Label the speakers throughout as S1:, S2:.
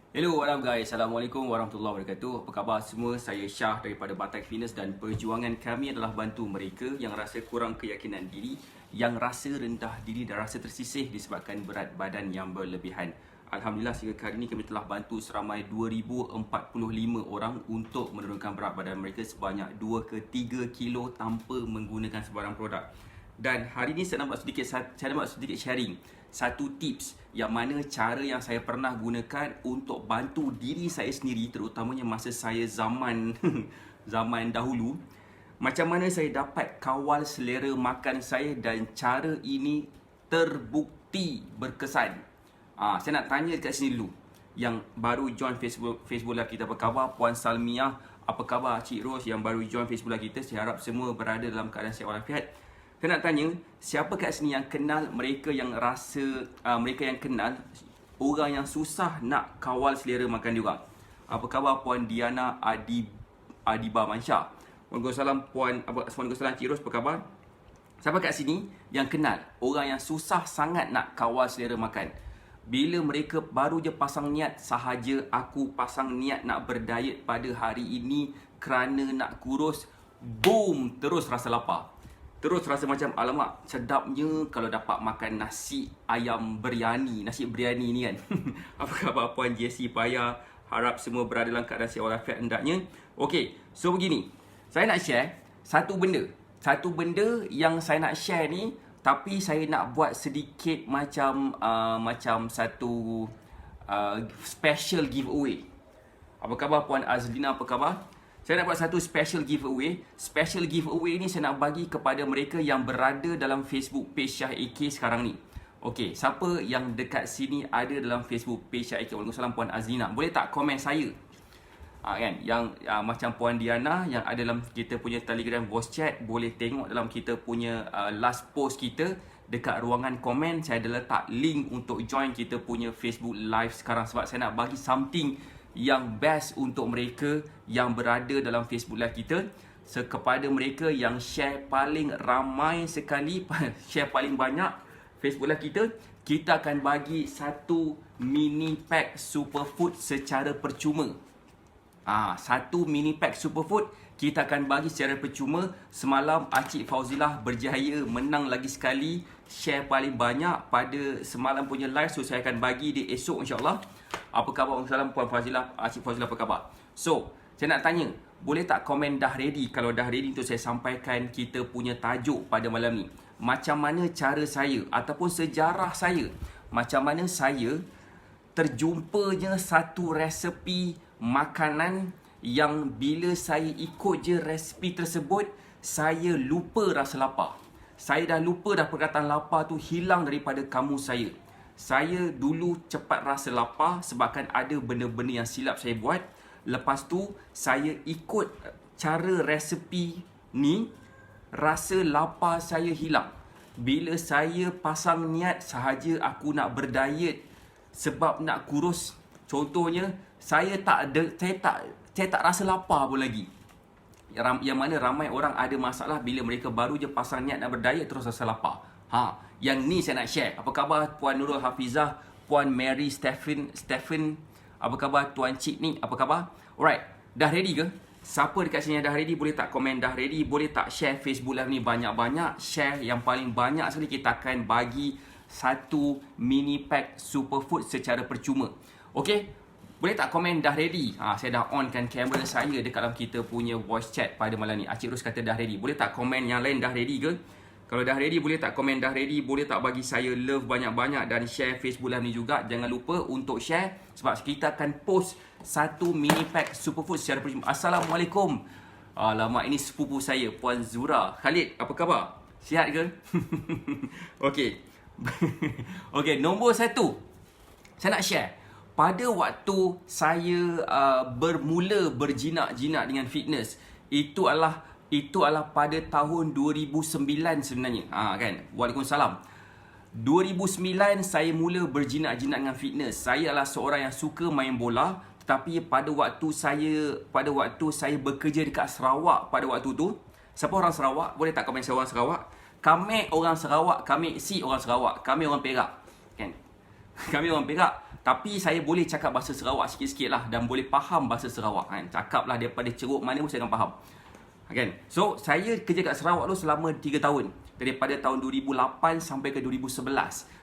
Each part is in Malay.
S1: Hello, what up guys? Assalamualaikum warahmatullahi wabarakatuh. Apa khabar semua? Saya Syah daripada Batak Fitness dan perjuangan kami adalah bantu mereka yang rasa kurang keyakinan diri, yang rasa rendah diri dan rasa tersisih disebabkan berat badan yang berlebihan. Alhamdulillah sehingga kali ini kami telah bantu seramai 2045 orang untuk menurunkan berat badan mereka sebanyak 2 ke 3 kilo tanpa menggunakan sebarang produk. Dan hari ini saya nak buat sedikit sharing satu tips yang mana cara yang saya pernah gunakan untuk bantu diri saya sendiri, terutamanya masa saya zaman zaman dahulu. Macam mana saya dapat kawal selera makan saya dan cara ini terbukti berkesan. Saya nak tanya dekat sini dulu. Yang baru join Facebook Live kita, apa khabar Puan Salmiah? Apa khabar Cik Ros yang baru join Facebook Live kita? Saya harap semua berada dalam keadaan sihat walafiat. Saya nak tanya, siapa kat sini yang kenal mereka yang kenal orang yang susah nak kawal selera makan dia orang? Apa khabar Puan Diana Adiba Mansha? Waalaikumsalam Waalaikumsalam Cik Ros, apa khabar? Siapa kat sini yang kenal orang yang susah sangat nak kawal selera makan? Bila mereka baru je pasang niat, sahaja aku pasang niat nak berdiet pada hari ini kerana nak kurus, boom, terus rasa lapar. Terus rasa macam, alamak, sedapnya kalau dapat makan nasi biryani ni kan. Apa khabar Puan Jessie Paya? Harap semua berada dalam keadaan sihat walafiat hendaknya. Okey, so begini. Saya nak share satu benda. Satu benda yang saya nak share ni, tapi saya nak buat sedikit macam satu special giveaway. Apa khabar Puan Azlina, apa khabar? Saya nak buat satu special giveaway. Special giveaway ni saya nak bagi kepada mereka yang berada dalam Facebook page Syah AK sekarang ni. Okey, siapa yang dekat sini ada dalam Facebook page Syah AK? Waalaikumsalam Puan Azlina. Boleh tak komen saya? Kan, yang macam Puan Diana yang ada dalam kita punya Telegram voice chat, boleh tengok dalam kita punya last post kita. Dekat ruangan komen saya ada letak link untuk join kita punya Facebook live sekarang, sebab saya nak bagi something yang best untuk mereka yang berada dalam Facebook live kita. Kepada mereka yang share paling ramai sekali, share paling banyak Facebook live kita akan bagi satu mini pack superfood secara percuma. Satu mini pack superfood kita akan bagi secara percuma. Semalam Acik Fauzilah berjaya menang lagi sekali, share paling banyak pada semalam punya live. So saya akan bagi dia esok insyaAllah. Apa khabar? Waalaikumsalam Puan Fauzilah, Acik Fauzilah, apa khabar? So saya nak tanya, boleh tak komen dah ready? Kalau dah ready tu saya sampaikan kita punya tajuk pada malam ni. Macam mana cara saya ataupun sejarah saya, macam mana saya terjumpanya satu resepi makanan yang bila saya ikut je resepi tersebut, saya lupa rasa lapar. Saya dah lupa dah, perkataan lapar tu hilang daripada kamus saya. Saya dulu cepat rasa lapar sebabkan ada benda-benda yang silap saya buat. Lepas tu saya ikut cara resepi ni, rasa lapar saya hilang. Bila saya pasang niat sahaja aku nak berdiet sebab nak kurus, contohnya saya tak rasa lapar pun lagi. Yang mana ramai orang ada masalah bila mereka baru je pasang niat nak berdiet terus rasa lapar. Yang ni saya nak share. Apa khabar Puan Nurul Hafizah, Puan Mary Stephen, apa khabar Tuan Cik ni, apa khabar? Alright, dah ready ke? Siapa dekat sini yang dah ready, boleh tak komen dah ready? Boleh tak share Facebook live ni banyak-banyak? Share yang paling banyak sekali, kita akan bagi satu mini pack superfood secara percuma. Okey, boleh tak komen dah ready? Saya dah onkan kamera saya dekat dalam kita punya voice chat pada malam ni. Acik Ros kata dah ready. Boleh tak komen yang lain dah ready ke? Kalau dah ready, boleh tak komen dah ready? Boleh tak bagi saya love banyak-banyak dan share Facebook live ni juga. Jangan lupa untuk share sebab kita akan post satu mini pack superfood secara percuma. Assalamualaikum. Alamak, ini sepupu saya, Puan Zura. Khalid, apa khabar? Sihat ke? Okey. Okey, nombor satu. Saya nak share. Pada waktu saya bermula berjinak-jinak dengan fitness, itu adalah pada tahun 2009 sebenarnya. Kan? Waalaikumsalam. 2009 saya mula berjinak-jinak dengan fitness. Saya adalah seorang yang suka main bola, tetapi pada waktu saya bekerja dekat Sarawak pada waktu tu, siapa orang Sarawak? Boleh tak komen saya orang Sarawak? Kami orang Sarawak, kami si orang Sarawak, kami orang Perak. Kan? Kami orang Perak. Tapi saya boleh cakap bahasa Sarawak sikit-sikit lah dan boleh faham bahasa Sarawak kan. Cakaplah daripada ceruk mana pun saya akan faham. Kan? So, saya kerja kat Sarawak tu selama 3 tahun. Daripada tahun 2008 sampai ke 2011.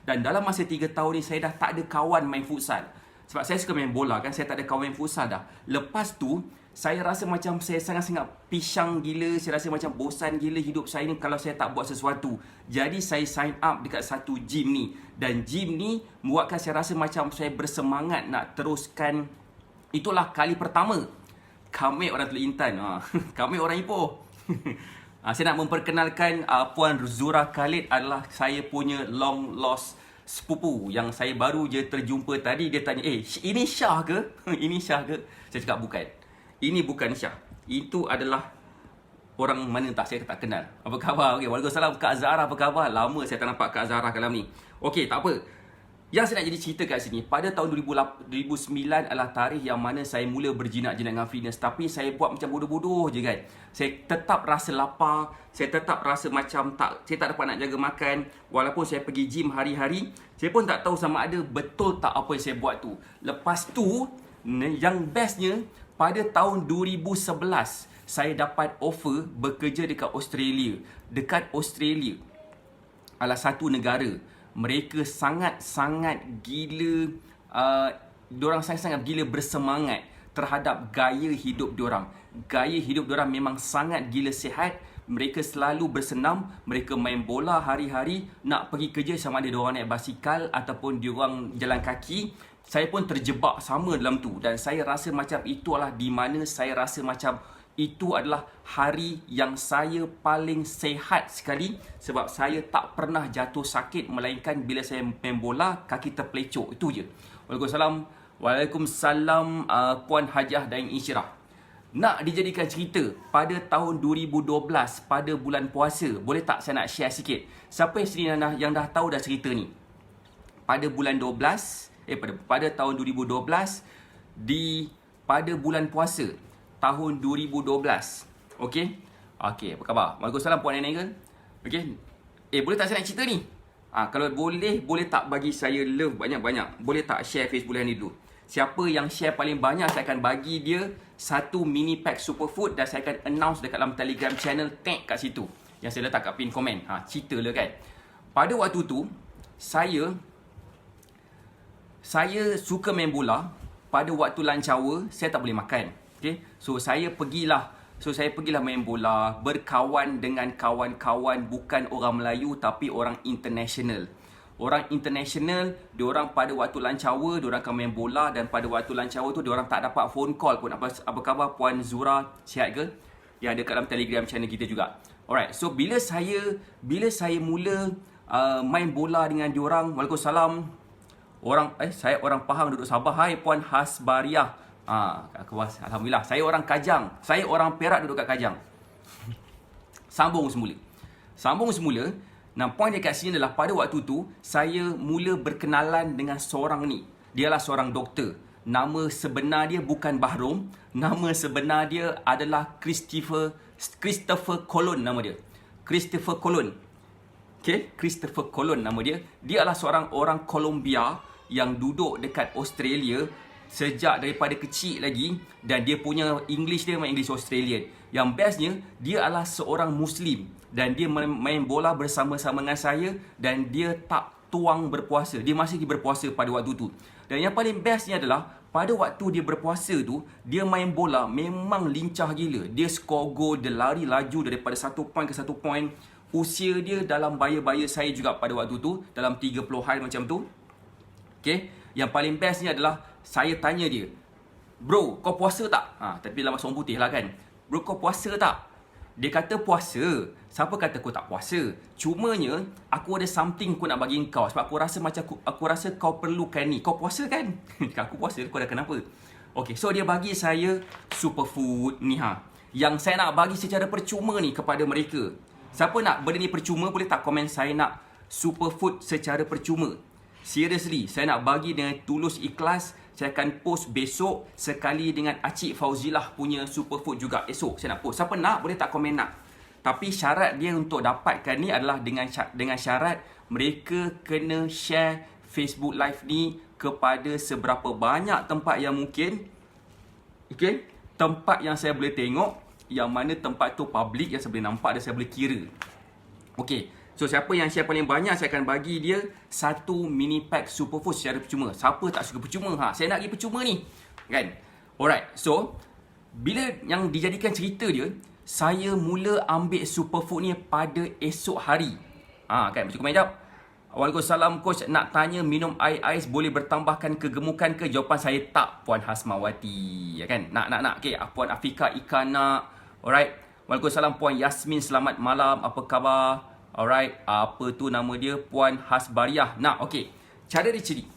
S1: Dan dalam masa 3 tahun ni saya dah tak ada kawan main futsal. Sebab saya suka main bola kan, saya tak ada kawan main futsal dah. Lepas tu, saya rasa macam saya sangat-sangat pisang gila. Saya rasa macam bosan gila hidup saya ni kalau saya tak buat sesuatu. Jadi saya sign up dekat satu gym ni. Dan gym ni buatkan saya rasa macam saya bersemangat nak teruskan. Itulah kali pertama kami orang Teluk Intan. Kami orang Ipoh. Saya nak memperkenalkan Puan Zura Khalid adalah saya punya long lost sepupu yang saya baru je terjumpa tadi. Dia tanya, ini Syah ke? Ini Syah ke? Saya cakap bukan. Ini bukan Syah. Itu adalah orang mana tak, saya tak kenal. Apa khabar? Okay, waalaikumsalam Kak Zara, apa khabar? Lama saya tak nampak Kak Zara kalam ni. Okey, tak apa. Yang saya nak jadi cerita kat sini, pada tahun 2009 adalah tarikh yang mana saya mula berjinak-jinak dengan fitness. Tapi saya buat macam bodoh-bodoh je kan. Saya tetap rasa lapar, saya tetap rasa macam saya tak dapat nak jaga makan. Walaupun saya pergi gym hari-hari, saya pun tak tahu sama ada betul tak apa yang saya buat tu. Lepas tu, yang bestnya, pada tahun 2011, saya dapat offer bekerja dekat Australia. Dekat Australia adalah satu negara. Mereka sangat-sangat gila, diorang sangat-sangat gila bersemangat terhadap gaya hidup diorang. Gaya hidup diorang memang sangat gila sihat. Mereka selalu bersenam, mereka main bola hari-hari, nak pergi kerja sama ada diorang naik basikal ataupun diorang jalan kaki. Saya pun terjebak sama dalam tu dan saya rasa macam itu adalah di mana saya rasa macam itu adalah hari yang saya paling sehat sekali sebab saya tak pernah jatuh sakit melainkan bila saya main bola kaki terpelecok. Itu je. Waalaikumsalam Puan Hajah Dain Insyirah. Nak dijadikan cerita pada tahun 2012 pada bulan puasa. Boleh tak saya nak share sikit? Siapa yang sini yang dah tahu dah cerita ni? Pada bulan 12 pada tahun 2012 pada bulan puasa tahun 2012. Okey, apa khabar? Waalaikumsalam Puan Nenek. Okey. Boleh tak saya nak cerita ni? Kalau boleh tak bagi saya love banyak-banyak? Boleh tak share Facebook ni dulu? Siapa yang share paling banyak, saya akan bagi dia satu mini pack superfood dan saya akan announce dekat dalam Telegram channel, tag kat situ. Yang saya letak kat pin komen. Cerita lah kan. Pada waktu tu, saya suka main bola. Pada waktu lunch hour, saya tak boleh makan. Okay? So saya pergilah main bola, berkawan dengan kawan-kawan bukan orang Melayu tapi orang international. Orang international, diorang pada waktu lunch hour, diorang akan main bola dan pada waktu lunch hour tu diorang tak dapat phone call pun. Apa khabar Puan Zura, sihat ke? Yang ada kat dalam Telegram channel kita juga. Alright, so bila saya mula main bola dengan diorang, waalaikumsalam. Saya orang Pahang duduk Sabah. Hai Puan Hasbariah. Alhamdulillah. Saya orang Kajang. Saya orang Perak duduk kat Kajang. Sambung semula. Nah, poin dia kat sini adalah pada waktu tu saya mula berkenalan dengan seorang ni. Dia adalah seorang doktor. Nama sebenar dia bukan Bahrom. Nama sebenar dia adalah Christopher Colon nama dia. Christopher Colon. Okay? Christopher Colon nama dia. Dia adalah seorang orang Colombia yang duduk dekat Australia sejak daripada kecil lagi dan dia punya English dia memang English Australian. Yang bestnya, dia adalah seorang Muslim dan dia main bola bersama-sama dengan saya dan dia tak tuang berpuasa. Dia masih berpuasa pada waktu tu. Dan yang paling bestnya adalah pada waktu dia berpuasa tu, dia main bola memang lincah gila. Dia score goal, dia lari laju daripada satu point ke satu point. Usia dia dalam baya-baya saya juga pada waktu tu, dalam 30-an macam tu. Okay? Yang paling bestnya adalah saya tanya dia, bro, kau puasa tak? Tapi dalam bahasa orang putih lah kan. Bro, kau puasa tak? Dia kata puasa. Siapa kata kau tak puasa? Cumanya, aku ada something aku nak bagi kau. Sebab aku rasa macam aku rasa kau perlukan ni. Kau puasa kan? Aku puasa, kau dah kenapa? Okay, so dia bagi saya superfood ni yang saya nak bagi secara percuma ni kepada mereka. Siapa nak benda ni percuma, boleh tak komen saya nak superfood secara percuma. Seriously, saya nak bagi dengan tulus ikhlas. Saya akan post besok sekali dengan Acik Fauzilah punya superfood juga. Esok saya nak post. Siapa nak, boleh tak komen nak. Tapi syarat dia untuk dapatkan ni adalah dengan syarat mereka kena share Facebook Live ni kepada seberapa banyak tempat yang mungkin. Okay, tempat yang saya boleh tengok, yang mana tempat tu public, yang saya boleh nampak dan saya boleh kira. Okay, so siapa yang share paling banyak, saya akan bagi dia 1 mini pack superfood secara percuma. Siapa tak suka percuma? Saya nak pergi percuma ni, kan? Alright, so bila yang dijadikan cerita dia, saya mula ambil superfood ni pada esok hari. Kan, macam komen jap. Waalaikumsalam coach, nak tanya minum air ais boleh bertambahkan kegemukan ke? Jawapan saya tak, Puan Hasmawati. Ya kan? Nak. Okay, Puan Afika Ikana. Alright. Waalaikumsalam Puan Yasmin, selamat malam. Apa khabar? Alright. Apa tu nama dia? Puan Hasbariah. Okay. Cara dia ciri.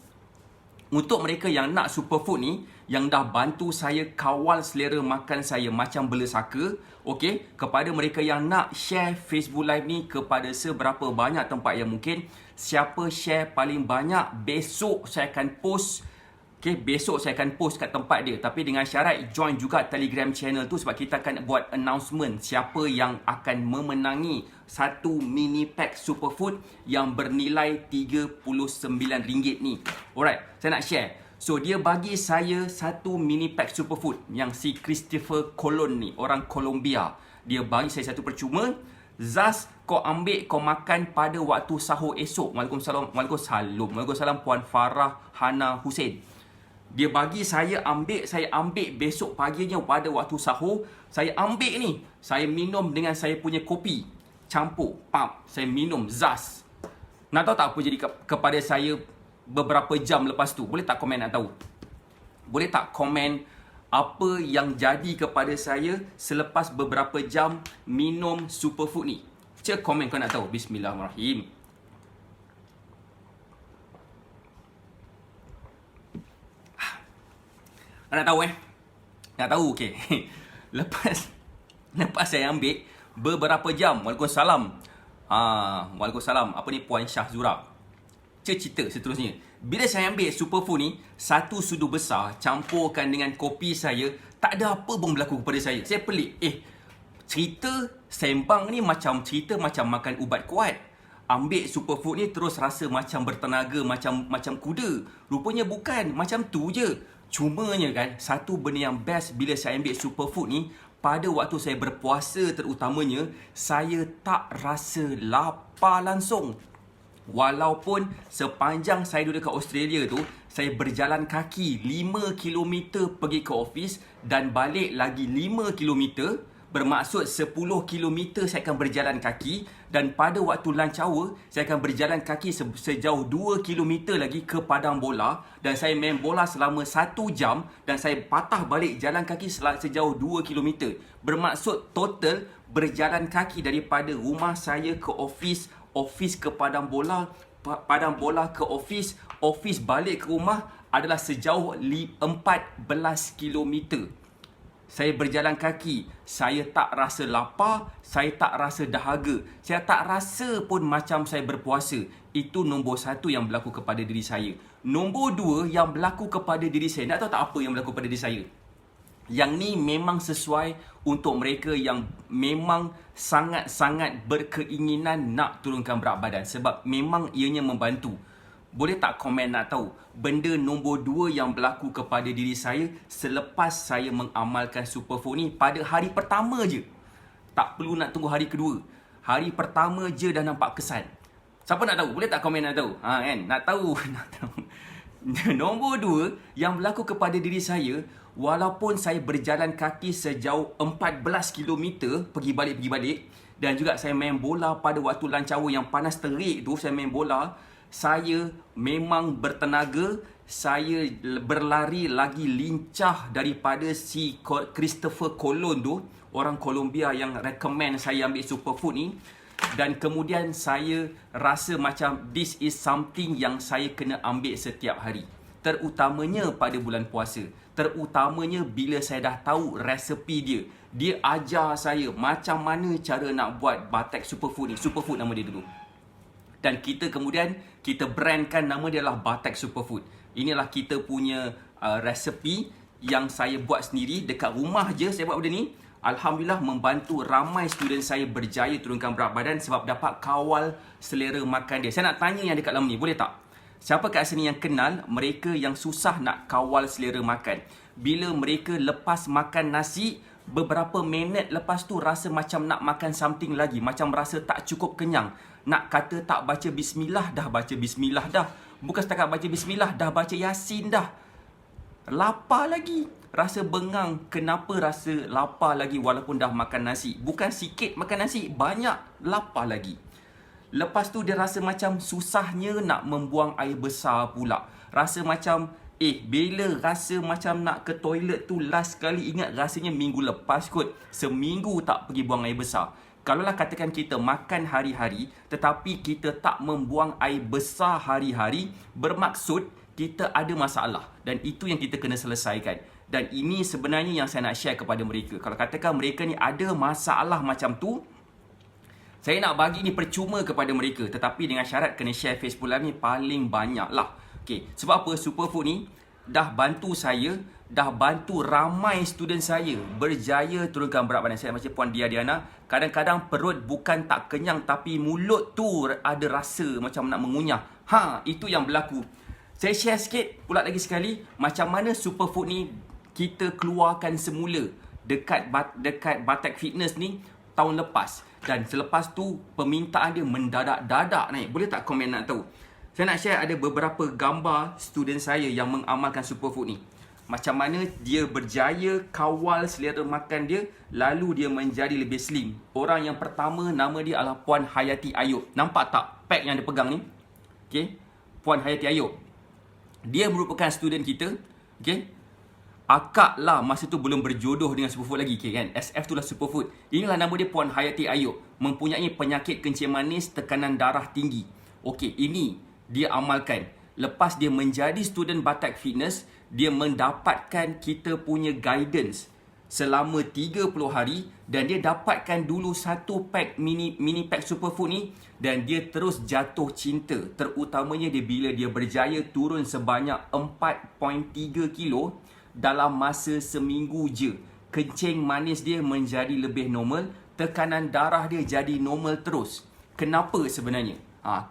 S1: Untuk mereka yang nak superfood ni, yang dah bantu saya kawal selera makan saya macam bela saka, okay, kepada mereka yang nak share Facebook Live ni kepada seberapa banyak tempat yang mungkin, siapa share paling banyak, besok saya akan post. Okay, besok saya akan post kat tempat dia. Tapi dengan syarat join juga Telegram channel tu, sebab kita akan buat announcement siapa yang akan memenangi 1 mini pack superfood yang bernilai RM39 ni. Alright, saya nak share. So dia bagi saya 1 mini pack superfood yang si Christopher Colon ni, orang Colombia. Dia bagi saya 1 percuma. Zaz, kau ambil, kau makan pada waktu sahur esok. Waalaikumsalam Puan Farah Hana Hussein. Dia bagi saya ambil besok paginya pada waktu sahur. Saya ambil ni, saya minum dengan saya punya kopi campur, saya minum Zaz. Nak tahu tak apa jadi kepada saya beberapa jam lepas tu? Boleh tak komen nak tahu? Boleh tak komen apa yang jadi kepada saya selepas beberapa jam minum superfood ni? Cek komen kau nak tahu. Bismillahirrahmanirrahim. Nak tahu Nak tahu, okey. Lepas saya ambil beberapa jam. Waalaikumsalam. Waalaikumsalam. Apa ni Puan Syahzura? Cerita seterusnya. Bila saya ambil superfood ni, 1 sudu besar campurkan dengan kopi saya, tak ada apa pun berlaku kepada saya. Saya pelik. Cerita sembang ni macam cerita macam makan ubat kuat. Ambil superfood ni terus rasa macam bertenaga, macam kuda. Rupanya bukan, macam tu je. Cumanya kan, satu benda yang best bila saya ambil superfood ni, pada waktu saya berpuasa terutamanya, saya tak rasa lapar langsung. Walaupun sepanjang saya duduk kat Australia tu, saya berjalan kaki 5 km pergi ke office dan balik lagi 5 km. Bermaksud 10 km saya akan berjalan kaki, dan pada waktu lunch hour saya akan berjalan kaki sejauh 2 km lagi ke padang bola, dan saya main bola selama 1 jam dan saya patah balik jalan kaki sejauh 2 km. Bermaksud total berjalan kaki daripada rumah saya ke office ke padang bola ke office balik ke rumah adalah sejauh 14 km. Saya berjalan kaki, saya tak rasa lapar, saya tak rasa dahaga, saya tak rasa pun macam saya berpuasa. Itu nombor 1 yang berlaku kepada diri saya. Nombor 2 yang berlaku kepada diri saya, nak tahu tak apa yang berlaku kepada diri saya? Yang ni memang sesuai untuk mereka yang memang sangat-sangat berkeinginan nak turunkan berat badan, sebab memang ianya membantu. Boleh tak komen nak tahu benda nombor 2 yang berlaku kepada diri saya selepas saya mengamalkan superfood ni pada hari pertama je? Tak perlu nak tunggu hari kedua. Hari pertama je dah nampak kesan. Siapa nak tahu? Boleh tak komen nak tahu? Kan? Nak tahu. Nombor 2 yang berlaku kepada diri saya, walaupun saya berjalan kaki sejauh 14 km pergi balik, dan juga saya main bola pada waktu lunch hour yang panas terik tu, saya main bola, saya memang bertenaga, saya berlari lagi lincah daripada si Christopher Colon tu, orang Colombia yang recommend saya ambil superfood ni. Dan kemudian saya rasa macam this is something yang saya kena ambil setiap hari, terutamanya pada bulan puasa, terutamanya bila saya dah tahu resepi dia. Dia ajar saya macam mana cara nak buat Batek Superfood ni. Superfood nama dia dulu. Dan kita kemudian kita brandkan nama dia adalah Batek Superfood. Inilah kita punya resepi yang saya buat sendiri dekat rumah je. Saya buat benda ni, alhamdulillah membantu ramai student saya berjaya turunkan berat badan sebab dapat kawal selera makan dia. Saya nak tanya yang dekat dalam ni, boleh tak? Siapa kat sini yang kenal mereka yang susah nak kawal selera makan? Bila mereka lepas makan nasi, beberapa minit lepas tu rasa macam nak makan something lagi. Macam rasa tak cukup kenyang. Nak kata tak baca bismillah, dah baca bismillah dah. Bukan setakat baca bismillah, dah baca yasin dah. Lapar lagi. Rasa bengang. Kenapa rasa lapar lagi walaupun dah makan nasi? Bukan sikit makan nasi, banyak lapar lagi. Lepas tu dia rasa macam susahnya nak membuang air besar pula. Rasa macam, bila rasa macam nak ke toilet tu last kali ingat rasanya minggu lepas kot. Seminggu tak pergi buang air besar. Kalaulah katakan kita makan hari-hari tetapi kita tak membuang air besar hari-hari, bermaksud kita ada masalah. Dan itu yang kita kena selesaikan. Dan ini sebenarnya yang saya nak share kepada mereka. Kalau katakan mereka ni ada masalah macam tu, saya nak bagi ni percuma kepada mereka. Tetapi dengan syarat kena share Facebook Live ni paling banyak lah. Okay. Sebab apa? Superfood ni dah bantu saya, dah bantu ramai student saya berjaya turunkan berat badan. Saya macam Puan Diana, kadang-kadang perut bukan tak kenyang tapi mulut tu ada rasa macam nak mengunyah. Itu yang berlaku. Saya share sikit pula lagi sekali macam mana Superfood ni kita keluarkan semula dekat Batak Fitness ni tahun lepas. Dan selepas tu permintaan dia mendadak-dadak naik. Boleh tak komen nak tahu? Saya nak share ada beberapa gambar student saya yang mengamalkan Superfood ni. Macam mana dia berjaya kawal selera makan dia, lalu dia menjadi lebih slim. Orang yang pertama nama dia adalah Puan Hayati Ayub. Nampak tak pack yang dia pegang ni? Okay. Puan Hayati Ayub. Dia merupakan student kita. Okay. Akak lah masa tu belum berjodoh dengan Superfood lagi, okay, kan? SF tu lah Superfood. Inilah nama dia Puan Hayati Ayub. Mempunyai penyakit kencing manis, tekanan darah tinggi. Okey, ini dia amalkan. Lepas dia menjadi student Batak Fitness, dia mendapatkan kita punya guidance selama 30 hari dan dia dapatkan dulu satu pack mini pack Superfood ni dan dia terus jatuh cinta. Terutamanya bila dia berjaya turun sebanyak 4.3 kilo dalam masa seminggu je. Kencing manis dia menjadi lebih normal, tekanan darah dia jadi normal terus. Kenapa sebenarnya?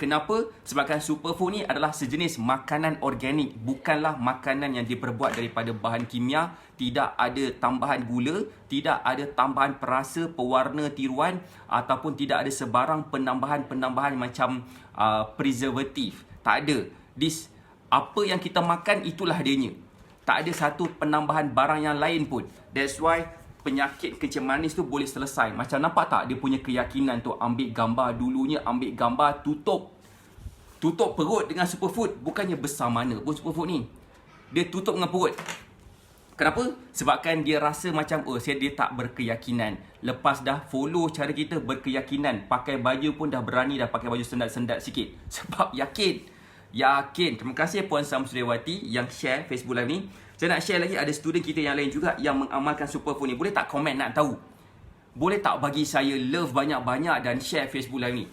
S1: Kenapa? Sebabkan Superfood ni adalah sejenis makanan organik, bukanlah makanan yang diperbuat daripada bahan kimia, tidak ada tambahan gula, tidak ada tambahan perasa, pewarna, tiruan ataupun tidak ada sebarang penambahan macam preservatif. Tak ada. Apa yang kita makan itulah adanya. Tak ada satu penambahan barang yang lain pun. That's why penyakit kencing manis tu boleh selesai. Macam nampak tak dia punya keyakinan tu? Ambil gambar dulunya, ambil gambar tutup perut dengan Superfood. Bukannya besar mana pun Superfood ni. Dia tutup dengan perut. Kenapa? Sebabkan dia rasa macam dia tak berkeyakinan. Lepas dah follow cara kita berkeyakinan, pakai baju pun dah berani dah pakai baju sendat-sendat sikit. Sebab yakin. Terima kasih Puan Samsudewati yang share Facebook Live ni. Saya nak share lagi, ada student kita yang lain juga yang mengamalkan Superfood ni. Boleh tak komen nak tahu? Boleh tak bagi saya love banyak-banyak dan share Facebook Live ni?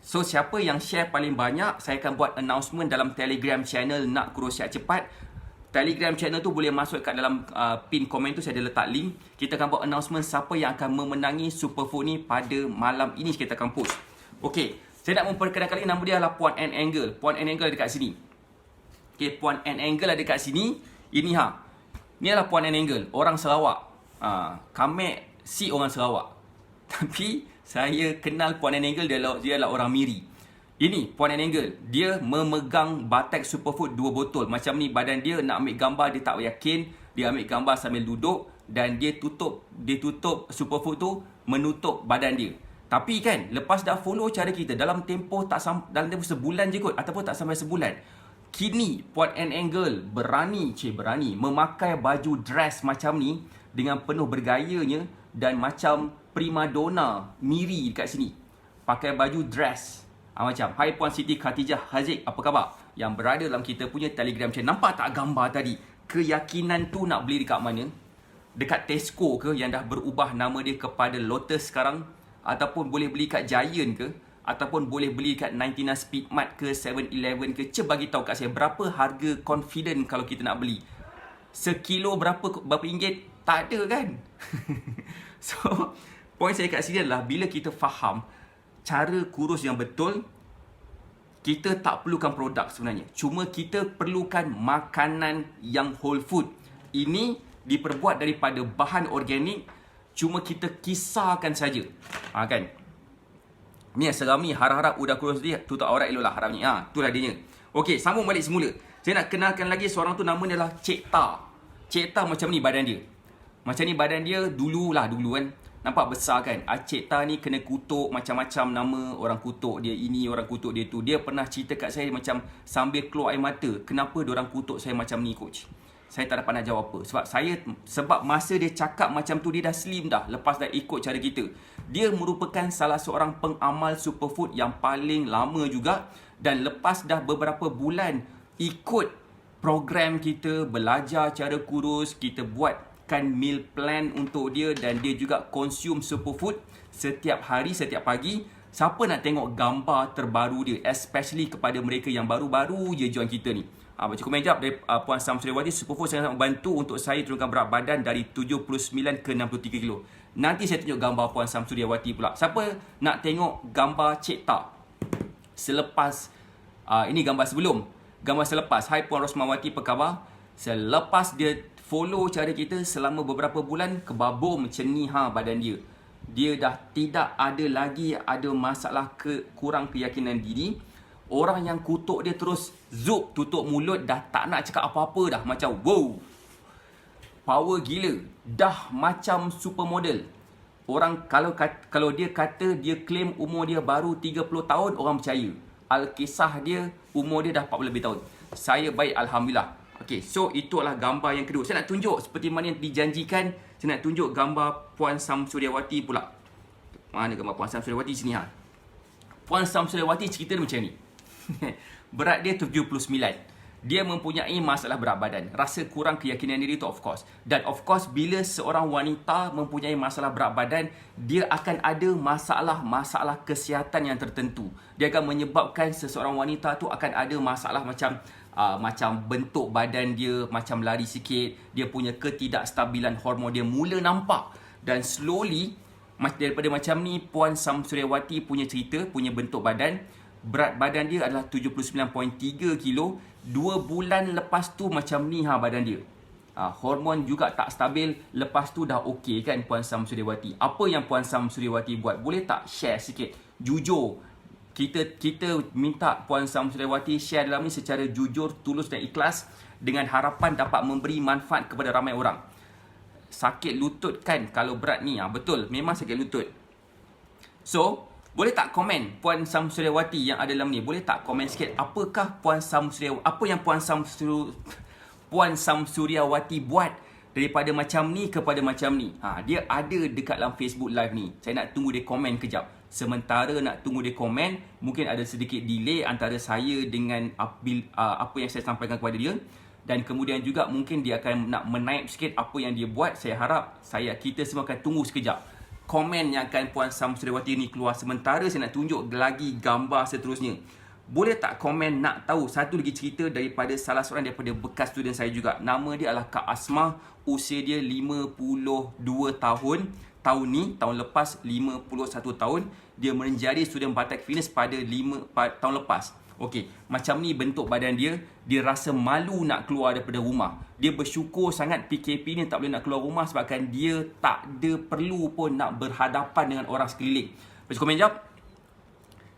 S1: So siapa yang share paling banyak, saya akan buat announcement dalam Telegram channel Nak Kurus Sihat Cepat. Telegram channel tu boleh masuk kat dalam pin komen tu, saya ada letak link. Kita akan buat announcement siapa yang akan memenangi Superfood ni pada malam ini kita akan post. Okey. Saya nak memperkenalkan nama dia adalah Puan N Angle. Puan N Angle ada dekat sini. Okay, Puan N Angle ada dekat sini. Ini Ni adalah Puan N Angle, orang Sarawak. Kami si orang Sarawak. Tapi saya kenal Puan N Angle, dia adalah orang Miri. Ini Puan N Angle, dia memegang Batak Superfood 2 botol. Macam ni badan dia, nak ambil gambar dia tak yakin. Dia ambil gambar sambil duduk dan dia tutup Superfood tu menutup badan dia. Tapi kan, lepas dah follow cara kita dalam tempoh sebulan je kot ataupun tak sampai sebulan. Kini Puan N Angle berani memakai baju dress macam ni dengan penuh bergayanya dan macam prima donna Miri dekat sini. Pakai baju dress. Macam, hai Puan Siti Khatijah Haziq, apa khabar? Yang berada dalam kita punya Telegram channel. Nampak tak gambar tadi? Keyakinan tu nak beli dekat mana? Dekat Tesco ke yang dah berubah nama dia kepada Lotus sekarang? Ataupun boleh beli kat Giant ke, ataupun boleh beli kat 99 Speedmart ke, 7-Eleven ke. Bagi tahu kat saya berapa harga confident kalau kita nak beli. Sekilo berapa ringgit? Tak ada kan? So, poin saya kat sini adalah bila kita faham cara kurus yang betul, kita tak perlukan produk sebenarnya. Cuma kita perlukan makanan yang whole food. Ini diperbuat daripada bahan organik, cuma kita kisarkan saja. Kan? Ni seram ni, harap-harap udah kurus dia, tutup aurat elok lah harapnya. Itulah dia. Okey, sambung balik semula. Saya nak kenalkan lagi seorang tu, nama dia lah Cik Ta. Cik Ta macam ni badan dia. Macam ni badan dia dulu kan. Nampak besar kan? Cik Ta ni kena kutuk macam-macam nama. Orang kutuk dia ini, orang kutuk dia tu. Dia pernah cerita kat saya macam sambil keluar air mata. Kenapa diorang kutuk saya macam ni, coach? Saya tak dapat nak jawab apa. Sebab masa dia cakap macam tu, dia dah slim dah. Lepas dah ikut cara kita. Dia merupakan salah seorang pengamal superfood yang paling lama juga. Dan lepas dah beberapa bulan ikut program kita, belajar cara kurus, kita buatkan meal plan untuk dia. Dan dia juga consume superfood setiap hari, setiap pagi. Siapa nak tengok gambar terbaru dia? Especially kepada mereka yang baru-baru je join kita ni. Baca komen jap dari Puan Sam Suryawati. Superfood sangat membantu untuk saya turunkan berat badan dari 79 ke 63 kilo. Nanti saya tunjuk gambar Puan Sam Suryawati pula. Siapa nak tengok gambar Cik Ta selepas ini gambar sebelum, gambar selepas. Hai Puan Rosmawati, apa khabar? Selepas dia follow cara kita selama beberapa bulan, kebabum macam ni badan dia. Dia dah tidak ada lagi ada masalah kurang keyakinan diri. Orang yang kutuk dia terus tutup mulut, dah tak nak cakap apa-apa dah. Macam wow, power gila. Dah macam supermodel. Orang kalau dia kata dia claim umur dia baru 30 tahun, orang percaya. Alkisah dia umur dia dah 40 lebih tahun. Saya baik, alhamdulillah. Okay, so itulah gambar yang kedua. Saya nak tunjuk seperti mana yang dijanjikan. Saya nak tunjuk gambar Puan Sam Suryawati pula. Mana gambar Puan Sam Suryawati sini Puan Sam Suryawati cerita dia macam ni. Berat dia 79. Dia mempunyai masalah berat badan, rasa kurang keyakinan diri tu of course. Dan of course bila seorang wanita mempunyai masalah berat badan, dia akan ada masalah kesihatan yang tertentu. Dia akan menyebabkan seseorang wanita tu akan ada masalah macam bentuk badan dia macam lari sikit, dia punya ketidakstabilan hormon dia mula nampak. Dan slowly daripada macam ni, Puan Sam Suryawati punya cerita, punya bentuk badan, berat badan dia adalah 79.3 kilo. 2 bulan lepas tu macam ni badan dia. Hormon juga tak stabil. Lepas tu dah okey kan Puan Sam Suryawati. Apa yang Puan Sam Suryawati buat? Boleh tak share sikit? Jujur. Kita minta Puan Sam Suryawati share dalam ni secara jujur, tulus dan ikhlas, dengan harapan dapat memberi manfaat kepada ramai orang. Sakit lutut kan kalau berat ni? Betul, memang sakit lutut. So, boleh tak komen Puan Sam Suryawati yang ada dalam ni? Boleh tak komen sikit apakah apa yang Puan Sam Suryawati buat daripada macam ni kepada macam ni? Dia ada dekat dalam Facebook Live ni. Saya nak tunggu dia komen kejap. Sementara nak tunggu dia komen, mungkin ada sedikit delay antara saya dengan apa yang saya sampaikan kepada dia. Dan kemudian juga mungkin dia akan nak menaip sikit apa yang dia buat. Saya harap kita semua akan tunggu sekejap komen yang akan Puan Sam Suryawati ni keluar. Sementara saya nak tunjuk lagi gambar seterusnya. Boleh tak komen nak tahu satu lagi cerita daripada salah seorang daripada bekas student saya juga. Nama dia adalah Kak Asmah. Usia dia 52 tahun. Tahun lepas 51 tahun. Dia menjadi student Batak Fitness pada tahun lepas. Okey, macam ni bentuk badan dia. Dia rasa malu nak keluar daripada rumah. Dia bersyukur sangat PKP ni tak boleh nak keluar rumah sebabkan dia tak ada perlu pun nak berhadapan dengan orang sekeliling. Baca komen jap.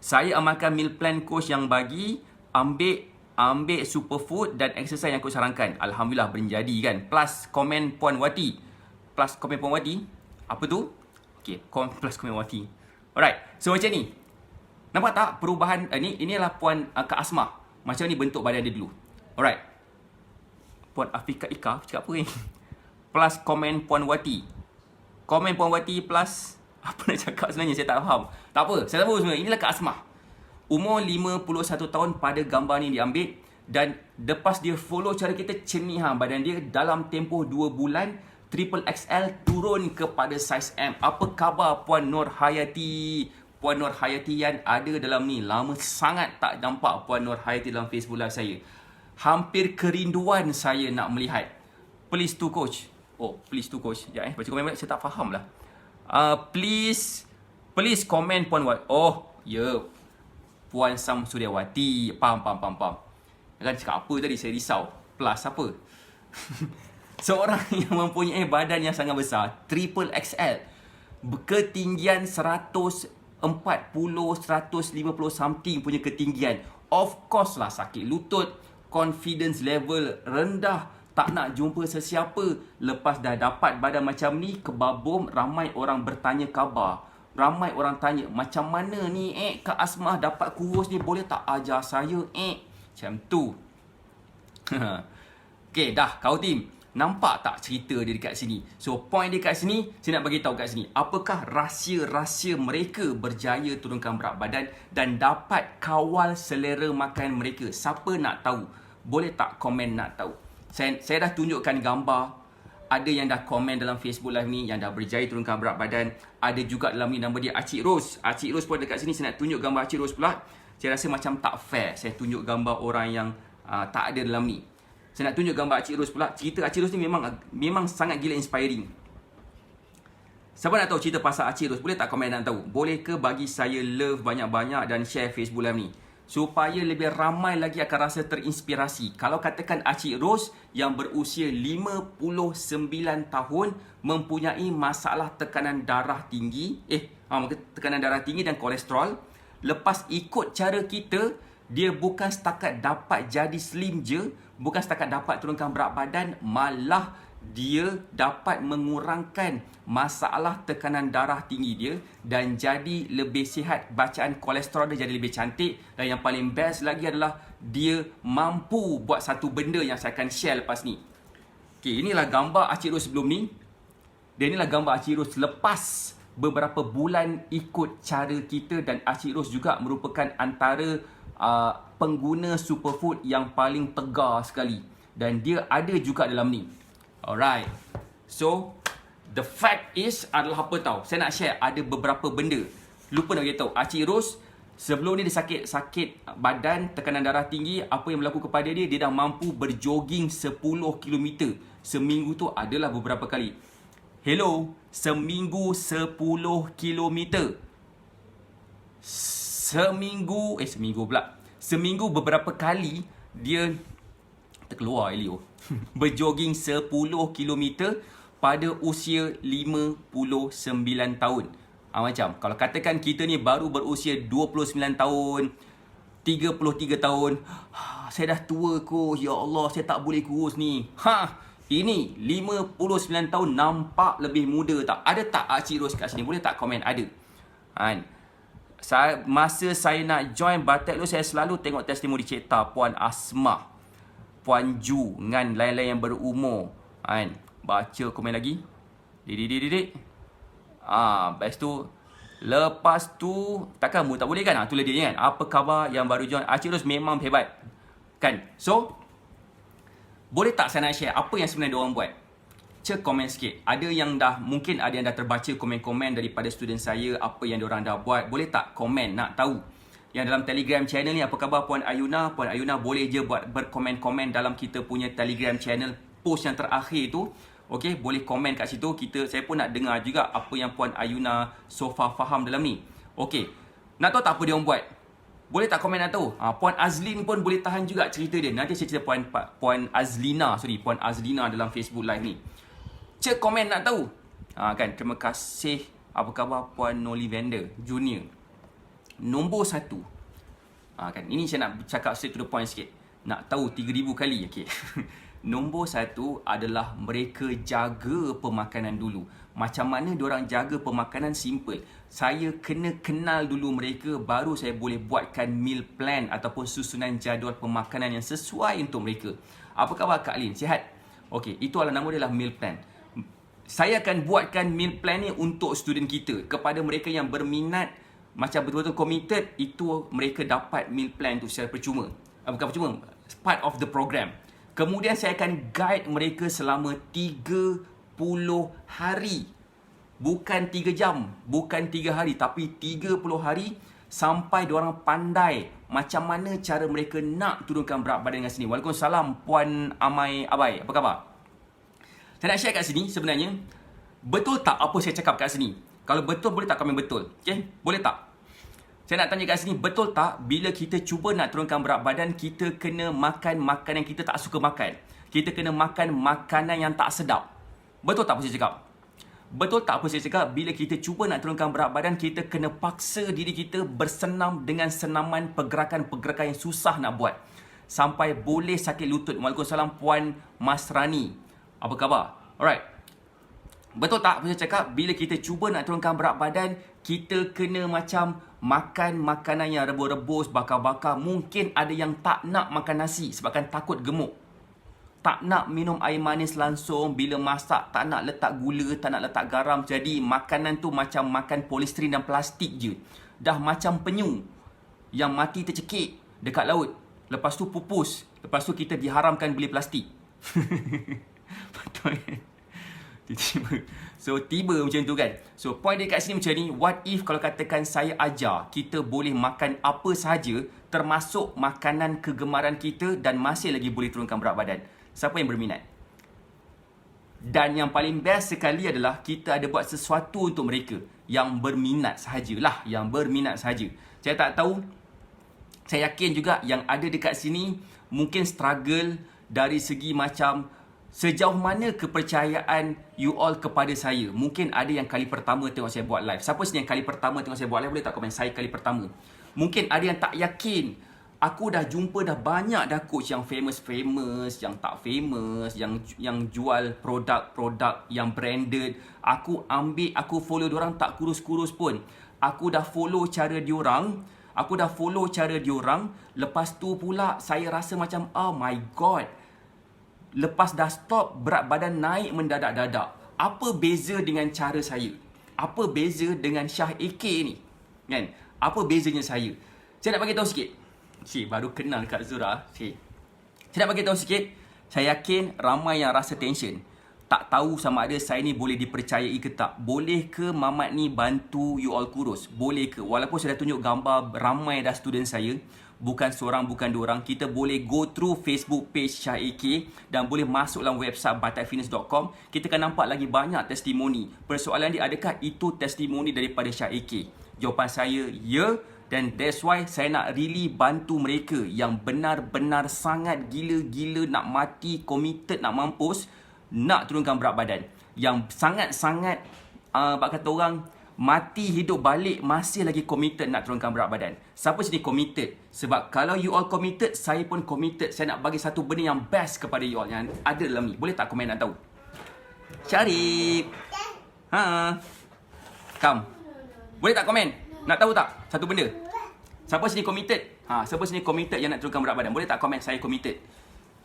S1: Saya amalkan meal plan coach yang bagi. Ambil superfood dan exercise yang coach sarankan. Alhamdulillah menjadi kan. Plus komen Puan Wati. Apa tu? Okey, plus komen Wati. Alright, so macam ni. Nampak tak perubahan? Inilah Puan Kak Asmah. Macam ni bentuk badan dia dulu. Alright. Puan Afika Ika cakap apa ni? Plus komen Puan Wati. Komen Puan Wati plus apa nak cakap sebenarnya saya tak faham. Tak apa, saya tahu sebenarnya. Inilah Kak Asmah. Umur 51 tahun pada gambar ni diambil. Dan lepas dia follow cara kita, cernih badan dia dalam tempoh 2 bulan. Triple XL turun kepada saiz M. Apa khabar Puan Nur Hayati? Puan Nur Hayati yang ada dalam ni. Lama sangat tak nampak Puan Nur Hayati dalam Facebook Live saya. Hampir kerinduan saya nak melihat. Please to coach. Please to coach. Sekejap baca komen saya tak faham lah. Please komen Puan Wat. Puan Samsudiawati. Faham. Kan cakap apa tadi, saya risau. Plus apa? Seorang yang mempunyai badan yang sangat besar, triple XL, ketinggian 140, 150 something punya ketinggian. Of course lah sakit lutut, confidence level rendah, tak nak jumpa sesiapa. Lepas dah dapat badan macam ni, kebabum, ramai orang bertanya khabar. Ramai orang tanya, macam mana ni Kak Asmah dapat kurus ni, boleh tak ajar saya Macam tu. Okay, dah kau tim. Nampak tak cerita dia dekat sini? So, point dia kat sini, saya nak bagi tahu kat sini. Apakah rahsia-rahsia mereka berjaya turunkan berat badan dan dapat kawal selera makan mereka? Siapa nak tahu? Boleh tak komen nak tahu? Saya dah tunjukkan gambar. Ada yang dah komen dalam Facebook live ni yang dah berjaya turunkan berat badan. Ada juga dalam ni nama dia Acik Ros. Acik Ros pun dekat sini, saya nak tunjuk gambar Acik Ros pula. Saya rasa macam tak fair saya tunjuk gambar orang yang tak ada dalam ni. Saya nak tunjuk gambar Acik Ros pula. Cerita Acik Ros ni memang sangat gila inspiring. Siapa nak tahu cerita pasal Acik Ros? Boleh tak komen nak tahu? Boleh ke bagi saya love banyak-banyak dan share Facebook live ni? Supaya lebih ramai lagi akan rasa terinspirasi. Kalau katakan Acik Ros yang berusia 59 tahun mempunyai masalah tekanan darah tinggi, tekanan darah tinggi dan kolesterol. Lepas ikut cara kita, dia bukan setakat dapat jadi slim je, bukan setakat dapat turunkan berat badan, malah dia dapat mengurangkan masalah tekanan darah tinggi dia dan jadi lebih sihat. Bacaan kolesterol dia jadi lebih cantik. Dan yang paling best lagi adalah dia mampu buat satu benda yang saya akan share lepas ni. Okay, inilah gambar Acik Ros sebelum ni. Dan inilah gambar Acik Ros lepas beberapa bulan ikut cara kita. Dan Acik Ros juga merupakan antara pengguna superfood yang paling tegar sekali. Dan dia ada juga dalam ni. Alright. So, the fact is adalah apa tau? Saya nak share ada beberapa benda. Lupa nak beritahu. Acik Ros sebelum ni dia sakit badan, tekanan darah tinggi. Apa yang berlaku kepada dia? Dia dah mampu berjoging 10 km. Seminggu tu adalah beberapa kali. Hello, seminggu 10 km. Seminggu beberapa kali dia terkeluar Elio. Berjoging 10 km pada usia 59 tahun. Macam kalau katakan kita ni baru berusia 29 tahun, 33 tahun, saya dah tua kot, ya Allah, saya tak boleh kurus ni. Ini 59 tahun nampak lebih muda tak? Ada tak Acik Ros kat sini? Boleh tak komen? Ada. Masa saya nak join Batek tu, saya selalu tengok testimoni cerita Puan Asmah, Puan Ju dengan lain-lain yang berumur. Baca komen lagi. Lepas tu takkan mu tak boleh kan? Itulah dia kan. Apa khabar yang baru join? Acik Ros memang hebat. Kan? So, boleh tak saya nak share apa yang sebenarnya diorang buat? Cek komen sikit. Mungkin ada yang dah terbaca komen-komen daripada student saya, apa yang diorang dah buat. Boleh tak komen nak tahu? Yang dalam Telegram channel ni, apa khabar Puan Ayuna? Puan Ayuna boleh je buat berkomen-komen dalam kita punya Telegram channel post yang terakhir tu. Okey, boleh komen kat situ. Saya pun nak dengar juga apa yang Puan Ayuna so far faham dalam ni. Okey, nak tahu tak apa dia orang buat? Boleh tak komen nak tahu? Puan Azlin pun boleh tahan juga cerita dia. Nanti saya cerita Puan Azlina dalam Facebook live ni. Cek komen nak tahu. Kan, terima kasih. Apa khabar Puan Nolivender Junior? Nombor 1. Kan, ini saya nak cakap straight to the point sikit. Nak tahu 3,000 kali. Okay. Nombor 1 adalah mereka jaga pemakanan dulu. Macam mana diorang jaga pemakanan? Simple. Saya kena kenal dulu mereka, baru saya boleh buatkan meal plan ataupun susunan jadual pemakanan yang sesuai untuk mereka. Apa khabar Kak Lin? Sihat? Okey, itu adalah nama dia lah meal plan. Saya akan buatkan meal plan ni untuk student kita. Kepada mereka yang berminat, macam betul-betul committed, itu mereka dapat meal plan tu secara percuma. Bukan percuma, part of the program. Kemudian saya akan guide mereka selama 30 hari. Bukan 3 jam, bukan 3 hari, tapi 30 hari sampai diorang pandai macam mana cara mereka nak turunkan berat badan dengan sini. Waalaikumsalam Puan Amai Abai. Apa khabar? Saya nak share kat sini sebenarnya. Betul tak apa saya cakap kat sini? Kalau betul, boleh tak komen betul? Okay? Boleh tak? Saya nak tanya kat sini, betul tak bila kita cuba nak turunkan berat badan, kita kena makan makanan yang kita tak suka makan? Kita kena makan makanan yang tak sedap. Betul tak apa saya cakap? Betul tak apa saya cakap? Bila kita cuba nak turunkan berat badan, kita kena paksa diri kita bersenam dengan senaman pergerakan-pergerakan yang susah nak buat. Sampai boleh sakit lutut. Waalaikumsalam Puan Masrani. Apa khabar? Alright. Betul tak apa saya cakap? Bila kita cuba nak turunkan berat badan, kita kena macam makan makanan yang rebus-rebus, bakar-bakar. Mungkin ada yang tak nak makan nasi sebabkan takut gemuk. Tak nak minum air manis langsung. Bila masak, tak nak letak gula, tak nak letak garam. Jadi makanan tu macam makan polistirin dan plastik je. Dah macam penyu yang mati tercekik dekat laut. Lepas tu pupus. Lepas tu kita diharamkan beli plastik. Betul kan? Tiba macam tu kan. So point dia kat sini macam ni. What if kalau katakan saya ajar kita boleh makan apa sahaja, termasuk makanan kegemaran kita, dan masih lagi boleh turunkan berat badan? Siapa yang berminat? Dan yang paling best sekali adalah kita ada buat sesuatu untuk mereka yang berminat sahajalah. Yang berminat sahaja. Saya tak tahu, saya yakin juga yang ada dekat sini mungkin struggle dari segi macam sejauh mana kepercayaan you all kepada saya. Mungkin ada yang kali pertama tengok saya buat live. Siapa sini yang kali pertama tengok saya buat live? Boleh tak komen saya kali pertama? Mungkin ada yang tak yakin. Aku dah jumpa dah banyak dah coach yang famous, yang tak famous, yang jual produk-produk yang branded. Aku ambil, aku follow diorang tak kurus-kurus pun. Aku dah follow cara diorang. Lepas tu pula saya rasa macam, oh my god. Lepas dah stop, berat badan naik mendadak-dadak. Apa beza dengan cara saya? Apa beza dengan Syah AK ni? Kan? Apa bezanya saya? Saya nak bagi tahu sikit. Baru kenal Kak Zura. Saya nak bagi tahu sikit. Saya yakin ramai yang rasa tension. Tak tahu sama ada saya ni boleh dipercayai ke tak. Boleh ke Mamat ni bantu you all kurus? Boleh ke? Walaupun saya dah tunjuk gambar ramai dah student saya. Bukan seorang, bukan dua orang. Kita boleh go through Facebook page Syah AK dan boleh masuk dalam website batakfitness.com. Kita akan nampak lagi banyak testimoni. Persoalan dia, adakah itu testimoni daripada Syah AK? Jawapan saya, ya. Dan that's why saya nak really bantu mereka yang benar-benar sangat gila-gila nak mati, committed, nak mampus, nak turunkan berat badan. Yang sangat-sangat, kata orang, mati hidup balik masih lagi committed nak turunkan berat badan. Siapa sini committed? Sebab kalau you all committed, saya pun committed. Saya nak bagi satu benda yang best kepada you all yang ada dalam ni. Boleh tak komen nak tahu? Syarif. Come. Boleh tak komen? Nak tahu tak satu benda? Siapa sini committed? Siapa sini committed yang nak turunkan berat badan? Boleh tak komen saya committed?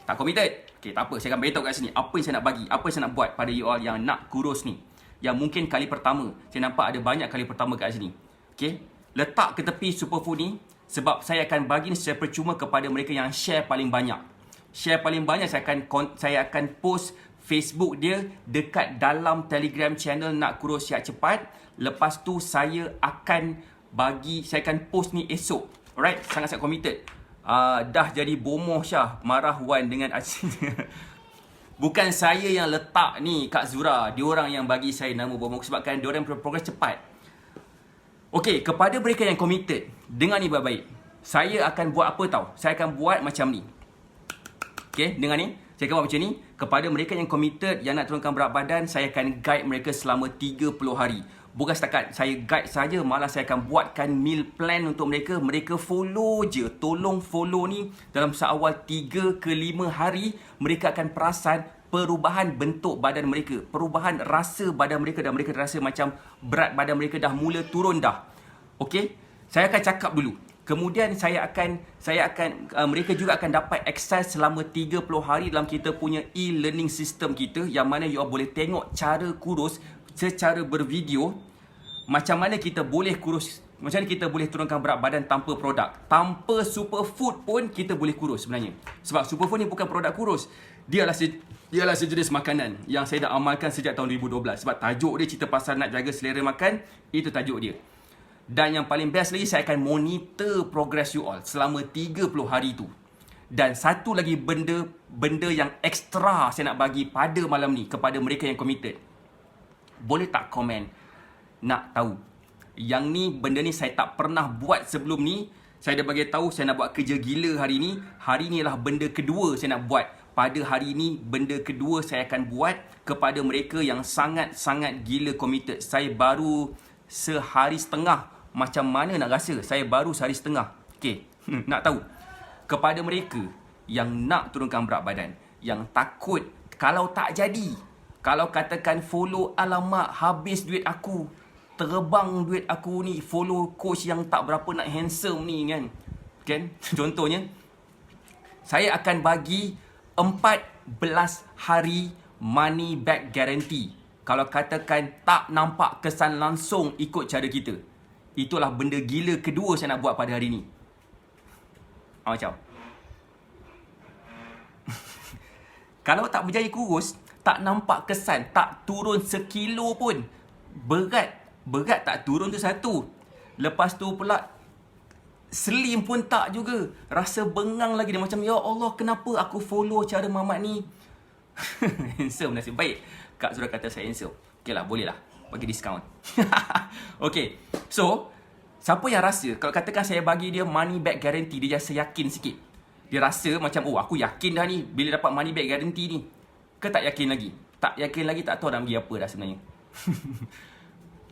S1: Tak committed? Okay, tak apa. Saya akan beritahu kat sini apa yang saya nak bagi, apa yang saya nak buat pada you all yang nak kurus ni. Yang mungkin kali pertama. Saya nampak ada banyak kali pertama kat sini. Okay? Letak ke tepi superfood ni. Sebab saya akan bagi secara percuma kepada mereka yang share paling banyak. Share paling banyak saya akan post Facebook dia dekat dalam Telegram channel Nak Kurus Sihat Cepat. Lepas tu saya akan post ni esok. Alright? Sangat-sangat committed. Dah jadi bomoh Syah. Marah Wan dengan Aziz. Bukan saya yang letak ni, Kak Zura. Diorang yang bagi saya nama bomoh sebabkan diorang progress cepat. Okey, kepada mereka yang committed, dengar ni baik-baik. Saya akan buat apa tau? Saya akan buat macam ni. Okey, dengar ni. Saya akan buat macam ni. Kepada mereka yang committed, yang nak turunkan berat badan, saya akan guide mereka selama 30 hari. Bukan setakat saya guide saja, malah saya akan buatkan meal plan untuk mereka. Mereka follow je. Tolong follow ni. Dalam seawal 3 ke 5 hari, mereka akan perasan perubahan bentuk badan mereka. Perubahan rasa badan mereka dan mereka rasa macam berat badan mereka dah mula turun dah. Okey? Saya akan cakap dulu. Kemudian mereka juga akan dapat akses selama 30 hari dalam kita punya e-learning system kita, yang mana you all boleh tengok cara kurus secara bervideo. Macam mana kita boleh kurus, macam mana kita boleh turunkan berat badan tanpa produk. Tanpa superfood pun kita boleh kurus sebenarnya. Sebab superfood ni bukan produk kurus. Dialah sejenis makanan yang saya dah amalkan sejak tahun 2012. Sebab tajuk dia cerita pasal nak jaga selera makan. Itu tajuk dia. Dan yang paling best lagi, saya akan monitor progress you all selama 30 hari tu. Dan satu lagi benda yang ekstra saya nak bagi pada malam ni kepada mereka yang committed. Boleh tak komen nak tahu Yang ni, benda ni saya tak pernah buat sebelum ni. Saya dah bagi tahu saya nak buat kerja gila hari ni. Hari ni lah benda kedua saya nak buat. Pada hari ni, benda kedua saya akan buat kepada mereka yang sangat-sangat gila committed. Saya baru sehari setengah. Macam mana nak rasa? Saya baru sehari setengah. Okay, nak tahu? Kepada mereka yang nak turunkan berat badan, yang takut kalau tak jadi, kalau katakan follow, alamak habis duit aku, terbang duit aku ni, follow coach yang tak berapa nak handsome ni kan. Contohnya, saya akan bagi 14 hari money back guarantee. Kalau katakan tak nampak kesan langsung ikut cara kita. Itulah benda gila kedua saya nak buat pada hari ni. Macam kalau tak berjaya kurus, tak nampak kesan, tak turun sekilo pun. Berat tak turun tu satu. Lepas tu pula slim pun tak juga. Rasa bengang lagi dia, macam ya Allah, kenapa aku follow cara Mamat ni? Handsome, nasib baik Kak Zura kata saya handsome. Okay lah, boleh lah bagi diskaun. Okay, so siapa yang rasa kalau katakan saya bagi dia money back guarantee, dia rasa yakin sikit. Dia rasa macam, oh aku yakin dah ni bila dapat money back guarantee ni. Ke tak yakin lagi? Tak yakin lagi, tak tahu dah pergi apa dah sebenarnya.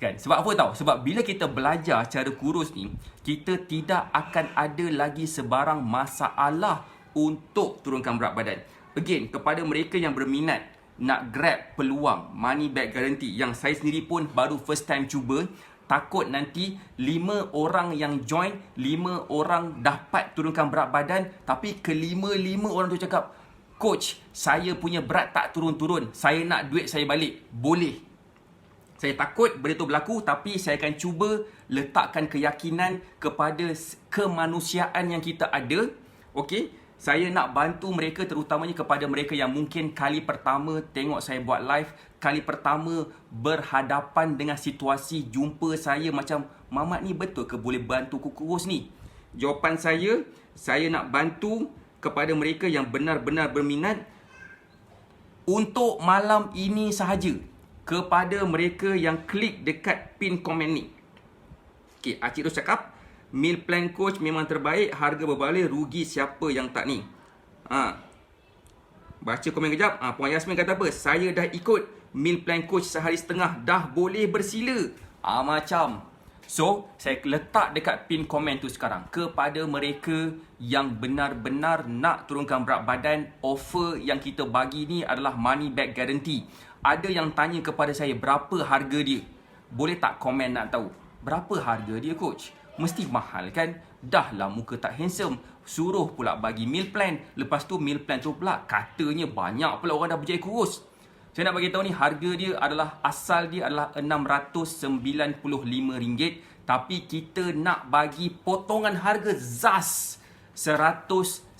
S1: Kan? Sebab apa tahu? Sebab bila kita belajar cara kurus ni, kita tidak akan ada lagi sebarang masalah untuk turunkan berat badan. Again, kepada mereka yang berminat nak grab peluang money back guarantee, yang saya sendiri pun baru first time cuba, takut nanti 5 orang yang join, 5 orang dapat turunkan berat badan, tapi kelima-lima orang tu cakap, coach, saya punya berat tak turun-turun, saya nak duit saya balik. Boleh. Saya takut benda tu berlaku, tapi saya akan cuba letakkan keyakinan kepada kemanusiaan yang kita ada. Okey, saya nak bantu mereka, terutamanya kepada mereka yang mungkin kali pertama tengok saya buat live, kali pertama berhadapan dengan situasi jumpa saya macam, Mamat ni betul ke boleh bantu ku kurus ni? Jawapan saya nak bantu kepada mereka yang benar-benar berminat untuk malam ini sahaja. Kepada mereka yang klik dekat pin komen ni. Okay, Acik Ros cakap, meal plan coach memang terbaik, harga berbalik, rugi siapa yang tak ni. Baca komen kejap. Puan Yasmin kata apa? Saya dah ikut meal plan coach sehari setengah, dah boleh bersila. Macam. So, saya letak dekat pin komen tu sekarang. Kepada mereka yang benar-benar nak turunkan berat badan, offer yang kita bagi ni adalah money back guarantee. Ada yang tanya kepada saya, berapa harga dia? Boleh tak komen nak tahu? Berapa harga dia coach? Mesti mahal kan? Dah lah muka tak handsome, suruh pula bagi meal plan. Lepas tu meal plan tu pula katanya banyak pula orang dah berjaya kurus. Saya nak bagi tahu ni, harga dia adalah, asal dia adalah RM695, tapi kita nak bagi potongan harga ZAS 119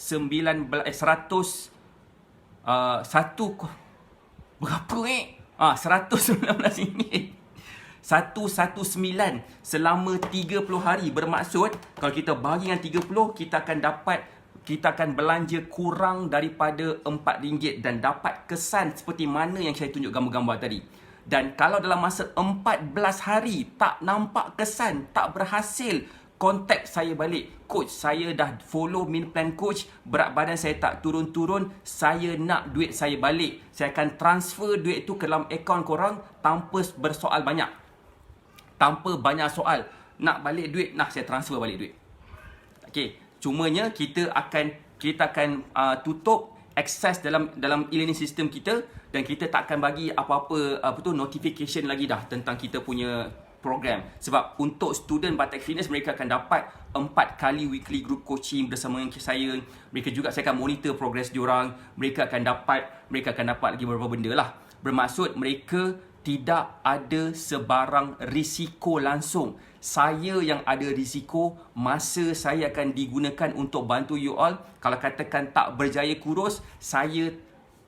S1: berapa RM119. 119 selama 30 hari. Bermaksud kalau kita bagi dengan 30, kita akan belanja kurang daripada RM4 dan dapat kesan seperti mana yang saya tunjuk gambar-gambar tadi. Dan kalau dalam masa 14 hari tak nampak kesan, tak berhasil, kontak saya balik. Coach, saya dah follow meal plan coach, berat badan saya tak turun-turun, saya nak duit saya balik. Saya akan transfer duit tu ke dalam akaun korang tanpa bersoal banyak. Tanpa banyak soal. Nak balik duit, nah saya transfer balik duit. Okey, cumanya kita akan tutup akses dalam e-learning system kita, dan kita tak akan bagi apa-apa notification lagi dah tentang kita punya program. Sebab untuk student Batak Fitness, mereka akan dapat 4 kali weekly group coaching bersama dengan saya. Mereka juga, saya akan monitor progress diorang. Mereka akan dapat lagi beberapa benda lah. Bermaksud mereka tidak ada sebarang risiko langsung. Saya yang ada risiko, masa saya akan digunakan untuk bantu you all. Kalau katakan tak berjaya kurus, saya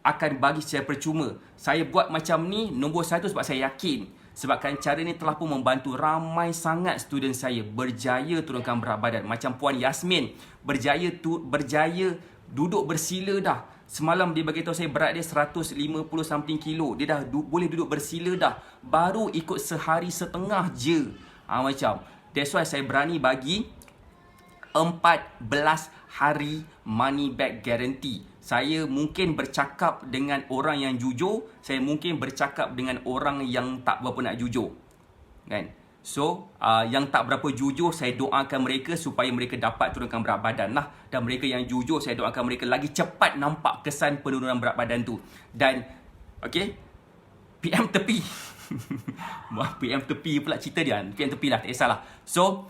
S1: akan bagi secara percuma. Saya buat macam ni, nombor 1 sebab saya yakin. Sebabkan cara ni telah pun membantu ramai sangat student saya berjaya turunkan berat badan. Macam Puan Yasmin, berjaya duduk bersila dah. Semalam dia bagi tahu saya berat dia 150 something kilo. Dia dah boleh duduk bersila dah. Baru ikut sehari setengah je. Macam that's why saya berani bagi 14 hari money back guarantee. Saya mungkin bercakap dengan orang yang jujur, saya mungkin bercakap dengan orang yang tak berapa nak jujur, kan? So, yang tak berapa jujur, saya doakan mereka supaya mereka dapat turunkan berat badan lah. Dan mereka yang jujur, saya doakan mereka lagi cepat nampak kesan penurunan berat badan tu. Dan, okay, PM tepi. PM tepi pula cerita dia. PM tepi lah, tak kisahlah. So,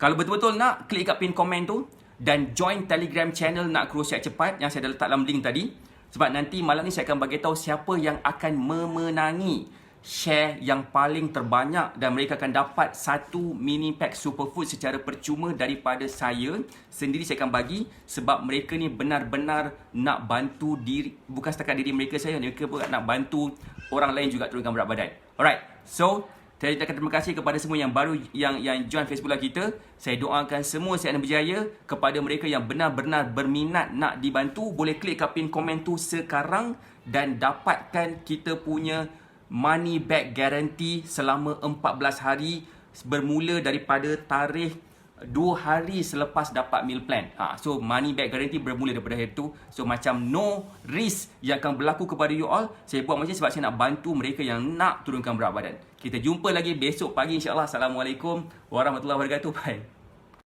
S1: kalau betul-betul nak, klik kat pin komen tu. Dan join Telegram channel Nak Kerusiat Cepat yang saya dah letak dalam link tadi. Sebab nanti malam ni saya akan bagi tahu siapa yang akan memenangi share yang paling terbanyak. Dan mereka akan dapat satu mini pack superfood secara percuma daripada saya sendiri. Saya akan bagi sebab mereka ni benar-benar nak bantu diri, bukan setakat diri mereka saya, mereka pun nak bantu orang lain juga turunkan berat badan. Alright, so saya ucapkan terima kasih kepada semua yang baru yang join Facebook Live kita. Saya doakan semua sihat dan berjaya. Kepada mereka yang benar-benar berminat nak dibantu, boleh klik kat pin komen tu sekarang dan dapatkan kita punya money back guarantee selama 14 hari bermula daripada tarikh 2 hari selepas dapat meal plan. So money back guarantee bermula daripada hari tu. So macam no risk yang akan berlaku kepada you all. Saya buat macam ni sebab saya nak bantu mereka yang nak turunkan berat badan. Kita jumpa lagi besok pagi insya-Allah. Assalamualaikum warahmatullahi wabarakatuh. Bye.